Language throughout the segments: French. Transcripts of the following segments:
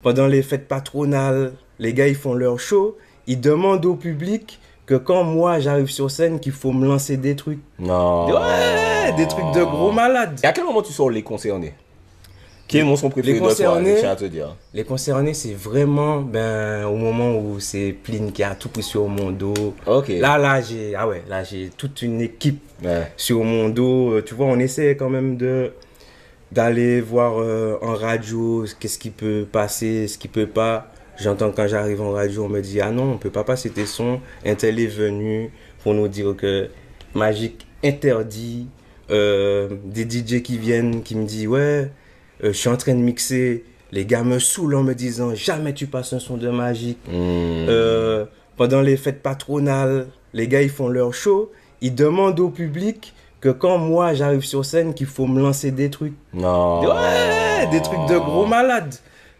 Pendant les fêtes patronales, les gars, ils font leur show. Ils demandent au public que quand moi, j'arrive sur scène, qu'il faut me lancer des trucs. Non. Ouais, des trucs de gros malades. Et à quel moment tu sors les concernés? Quel est mon son préféré Les de toi, concernés, je tiens à te dire. Les concernés, c'est vraiment au moment où c'est Pline qui a tout pris sur mon dos. Ok. Là, j'ai toute une équipe sur mon dos. Tu vois, on essaie quand même d'aller voir en radio qu'est-ce qui peut passer, ce qui peut pas. J'entends quand j'arrive en radio, on me dit ah non, on peut pas passer tes sons. Un tel est venu pour nous dire que Magic interdit. Des DJ qui viennent, qui me disent ouais, je suis en train de mixer. Les gars me saoulent en me disant jamais tu passes un son de Magic. Pendant les fêtes patronales, les gars ils font leur show. Ils demandent au public que quand moi j'arrive sur scène qu'il faut me lancer des trucs. Non. Ouais, des trucs de gros malades.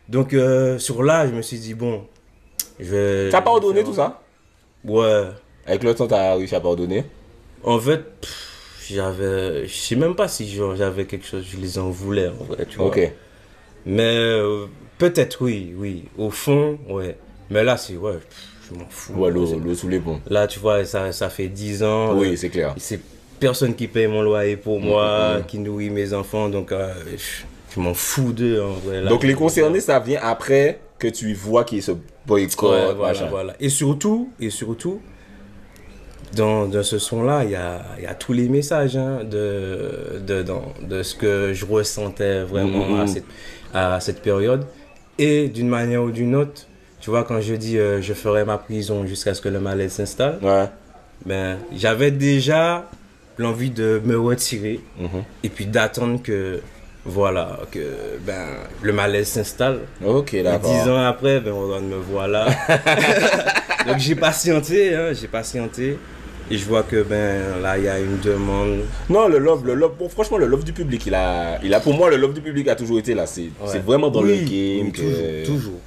Donc sur là, je me suis dit bon, T'as pardonné tout ça? Ouais. Avec le temps, t'as réussi à pardonner? En fait, je sais même pas si j'avais quelque chose, je les en voulais en vrai, tu vois. Ok. Mais peut-être oui. Au fond, ouais. Mais là, c'est ouais, je m'en fous. Ouais, l'eau sous les ponts. Là, tu vois, ça fait 10 ans. Oui, c'est clair. C'est personne qui paye mon loyer pour moi, qui nourrit mes enfants, donc je m'en fous d'eux en vrai. Là, donc les concernés, ça vient après que tu vois qu'ils se boycottent. Ouais, voilà. Et surtout, dans ce son-là, il y a tous les messages de ce que je ressentais vraiment à cette période. Et d'une manière ou d'une autre, tu vois, quand je dis je ferai ma prison jusqu'à ce que le malaise s'installe, ben, j'avais déjà l'envie de me retirer et puis d'attendre que le malaise s'installe. Ok, d'accord. 10 ans après, me voilà. Donc j'ai patienté. Et je vois que là, il y a une demande. Non, le love, bon, franchement, le love du public, pour moi, le love du public a toujours été là. C'est vraiment dans le game. Toujours.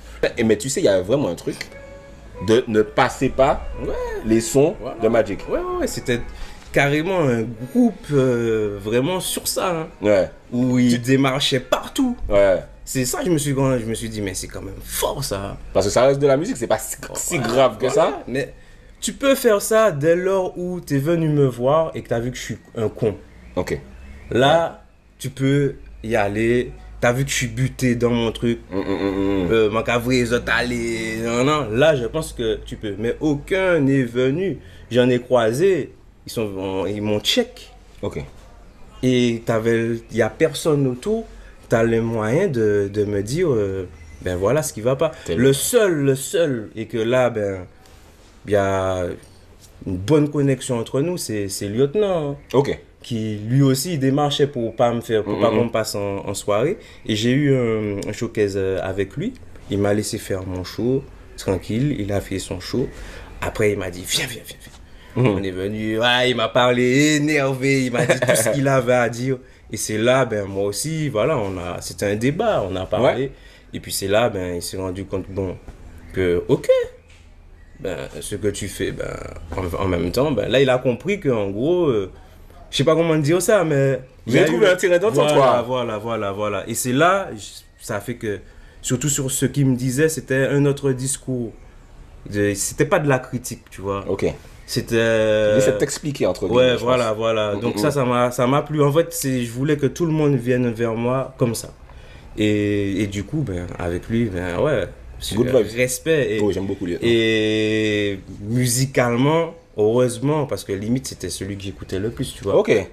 Mais tu sais, il y a vraiment un truc de ne passer pas les sons de Magic. Ouais, c'était carrément un groupe vraiment sur ça. Où ils démarchaient partout. C'est ça, je me suis dit, mais c'est quand même fort ça. Parce que ça reste de la musique, c'est pas si grave que ça. Mais tu peux faire ça dès lors où tu es venu me voir et que tu as vu que je suis un con. Ok. Là, tu peux y aller. Tu as vu que je suis buté dans mon truc. Mon cavrier, les autres allés. Non. Là, je pense que tu peux. Mais aucun n'est venu. J'en ai croisé. Ils m'ont check. Ok. Et il n'y a personne autour. Tu as le moyen de me dire, voilà ce qui va pas. Le seul, et que là, il y a une bonne connexion entre nous, c'est Lieutenant. Ok. Qui lui aussi il démarchait pour pas qu'on passe en soirée. Et j'ai eu un showcase avec lui. Il m'a laissé faire mon show, tranquille. Il a fait son show. Après, il m'a dit, viens. On est venu, il m'a parlé énervé, il m'a dit tout ce qu'il avait à dire. Et c'est là, moi aussi, voilà, c'était un débat, on a parlé. Et puis c'est là, il s'est rendu compte, que ok, ce que tu fais, en même temps, là, il a compris qu'en gros, je sais pas comment dire ça, mais... Vous avez trouvé un terrain d'entente, quoi. Voilà. Et c'est là, ça fait que, surtout sur ce qu'il me disait, c'était un autre discours. C'était pas de la critique, tu vois. Ok. C'était... Il essaie de t'expliquer, entre guillemets. Ouais, voilà. Donc ça m'a plu. En fait, je voulais que tout le monde vienne vers moi comme ça. Et du coup, avec lui, respect. J'aime beaucoup lui. Et musicalement, heureusement, parce que limite, c'était celui que j'écoutais le plus, tu vois. Ok. Ouais.